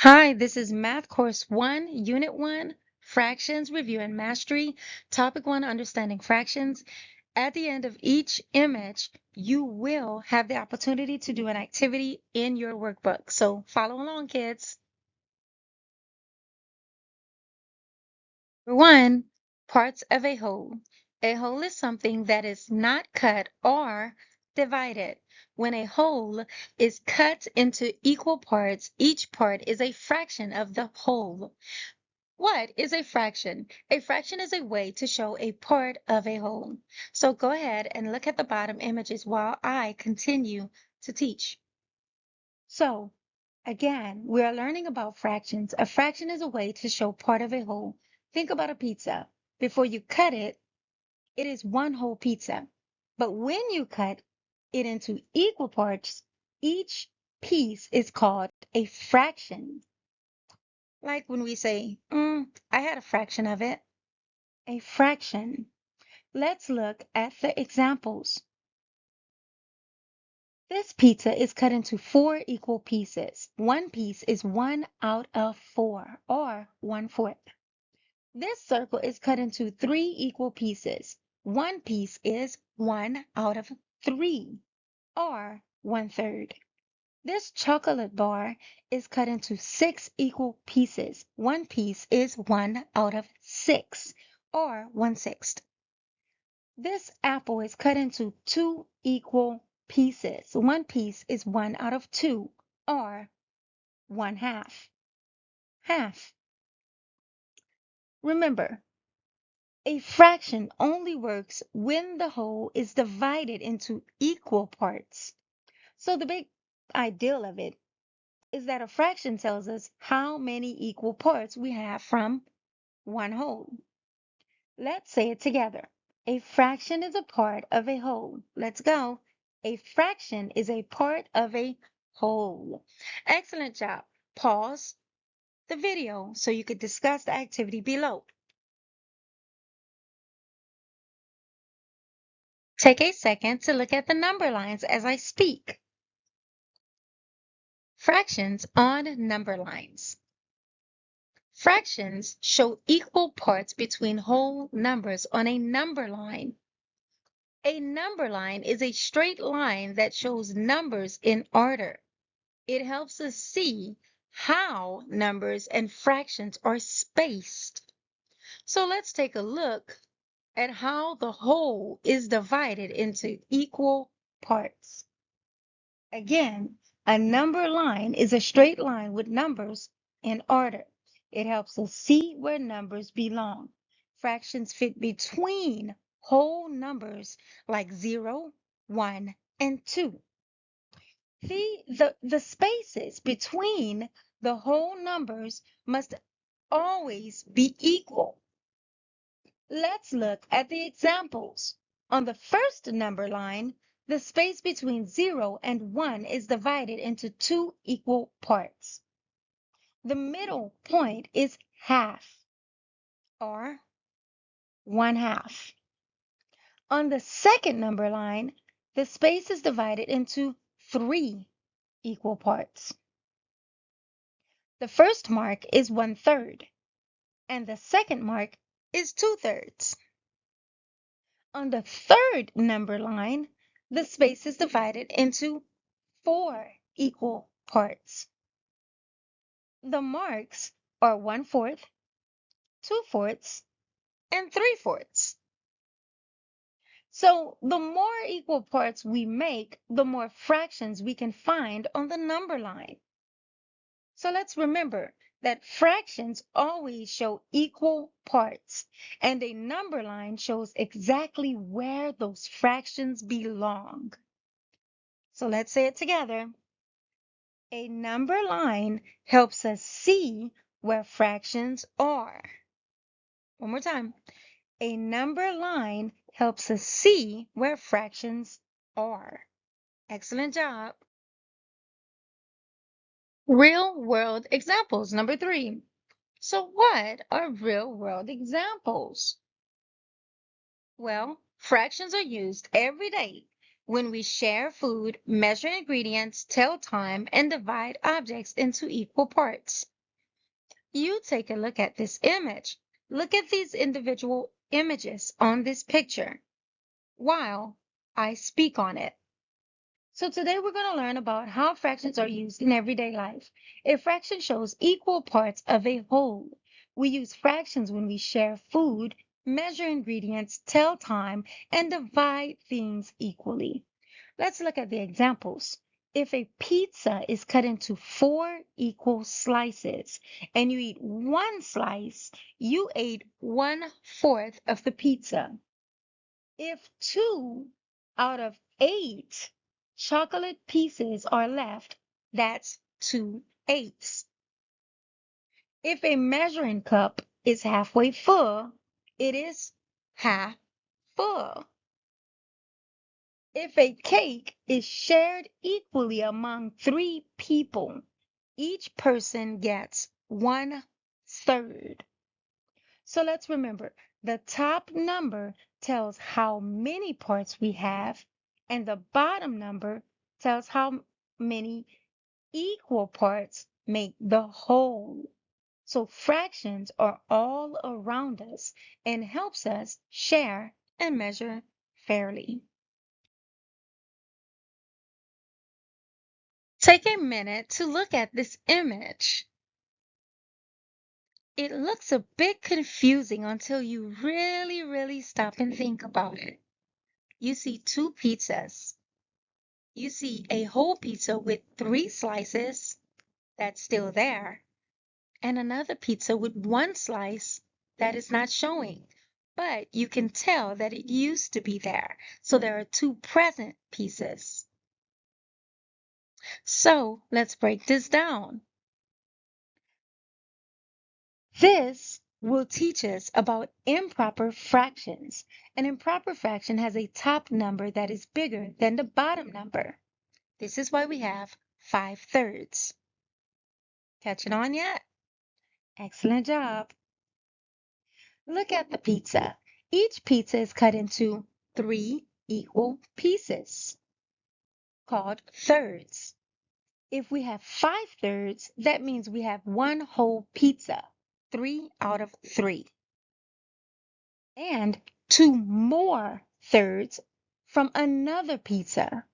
Hi, this is Math Course 1, Unit 1, Fractions, Review and Mastery, Topic 1, Understanding Fractions. At the end of each image, you will have the opportunity to do an activity in your workbook. So follow along, kids. Number 1, parts of a whole. A whole is something that is not cut or divided. When a whole is cut into equal parts, each part is a fraction of the whole. What is a fraction? A fraction is a way to show a part of a whole. So go ahead and look at the bottom images while I continue to teach. So again, we are learning about fractions. A fraction is a way to show part of a whole. Think about a pizza. Before you cut it, it is one whole pizza. But when you cut it into equal parts, each piece is called a fraction. Like when we say, I had a fraction of it. A fraction. Let's look at the examples. This pizza is cut into 4 equal pieces. One piece is 1 out of 4, or 1/4. This circle is cut into 3 equal pieces. One piece is 1 out of 3, or 1/3. This chocolate bar is cut into 6 equal pieces. One piece is 1 out of 6, or 1/6. This apple is cut into 2 equal pieces. One piece is 1 out of 2, or 1/2. Half. Remember, a fraction only works when the whole is divided into equal parts. So the big ideal of it is that a fraction tells us how many equal parts we have from one whole. Let's say it together. A fraction is a part of a whole. Let's go. A fraction is a part of a whole. Excellent job. Pause the video so you could discuss the activity below. Take a second to look at the number lines as I speak. Fractions on number lines. Fractions show equal parts between whole numbers on a number line. A number line is a straight line that shows numbers in order. It helps us see how numbers and fractions are spaced. So let's take a look at how the whole is divided into equal parts. Again, a number line is a straight line with numbers in order. It helps us see where numbers belong. Fractions fit between whole numbers like 0, 1, and 2. The spaces between the whole numbers must always be equal. Let's look at the examples. On the first number line, the space between 0 and 1 is divided into 2 equal parts. The middle point is half, or 1/2. On the second number line, the space is divided into 3 equal parts. The first mark is 1/3, and the second mark is 2/3. On the third number line, the space is divided into 4 equal parts. The marks are 1/4, 2/4, and 3/4. So the more equal parts we make, the more fractions we can find on the number line. So let's remember that fractions always show equal parts, and a number line shows exactly where those fractions belong. So let's say it together. A number line helps us see where fractions are. One more time. A number line helps us see where fractions are. Excellent job. Real world examples, number 3. So what are real world examples? Well, fractions are used every day when we share food, measure ingredients, tell time, and divide objects into equal parts. You take a look at this image. Look at these individual images on this picture while I speak on it. So today we're going to learn about how fractions are used in everyday life. A fraction shows equal parts of a whole. We use fractions when we share food, measure ingredients, tell time, and divide things equally. Let's look at the examples. If a pizza is cut into 4 equal slices and you eat one slice, you ate 1/4 of the pizza. If 2 out of 8 chocolate pieces are left, that's 2/8. If a measuring cup is halfway full, it is half full. If a cake is shared equally among 3 people, each person gets 1/3. So let's remember, the top number tells how many parts we have, and the bottom number tells how many equal parts make the whole. So fractions are all around us and helps us share and measure fairly. Take a minute to look at this image. It looks a bit confusing until you really stop and think about it. You see 2 pizzas. You see a whole pizza with 3 slices that's still there, and another pizza with 1 slice that is not showing, but you can tell that it used to be there. So there are 2 present pieces. So let's break this down. This will teach us about improper fractions. An improper fraction has a top number that is bigger than the bottom number. This is why we have 5/3. Catching on yet? Excellent job. Look at the pizza. Each pizza is cut into 3 equal pieces called thirds. If we have 5/3, that means we have 1 whole pizza, 3 out of 3. And 2 more thirds from another pizza.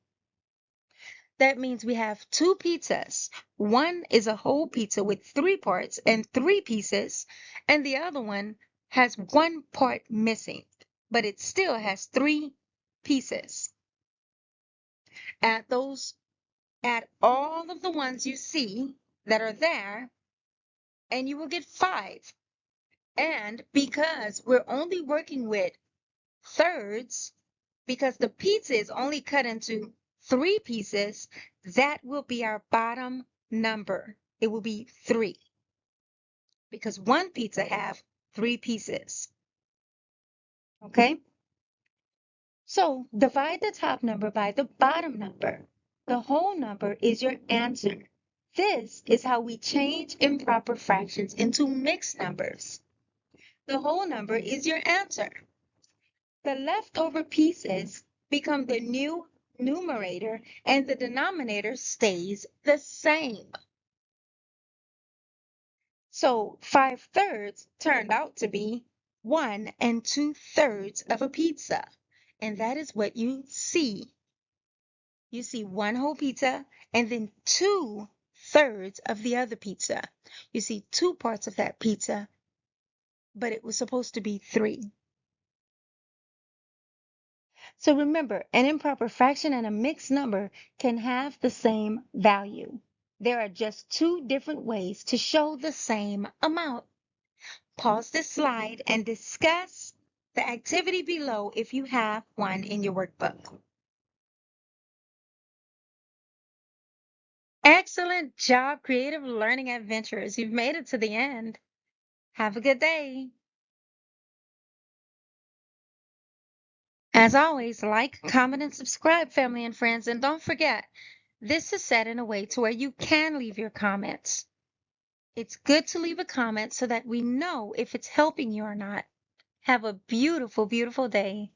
That means we have 2 pizzas. One is a whole pizza with 3 parts and 3 pieces, and the other one has 1 part missing, but it still has 3 pieces. Add all of the ones you see that are there, and you will get 5. And because we're only working with thirds, because the pizza is only cut into 3 pieces, that will be our bottom number. It will be 3 because one pizza have 3 pieces. Okay? So divide the top number by the bottom number. The whole number is your answer. This is how we change improper fractions into mixed numbers. The whole number is your answer. The leftover pieces become the new numerator and the denominator stays the same. So 5/3 turned out to be 1 2/3 of a pizza. And that is what you see. You see 1 whole pizza and then 2/3 of the other pizza. You see 2 parts of that pizza, but it was supposed to be 3. So remember, an improper fraction and a mixed number can have the same value. There are just 2 different ways to show the same amount. Pause this slide and discuss the activity below if you have one in your workbook. Excellent job, creative learning adventurers. You've made it to the end. Have a good day. As always, like, comment, and subscribe, family and friends. And don't forget, this is set in a way to where you can leave your comments. It's good to leave a comment so that we know if it's helping you or not. Have a beautiful day.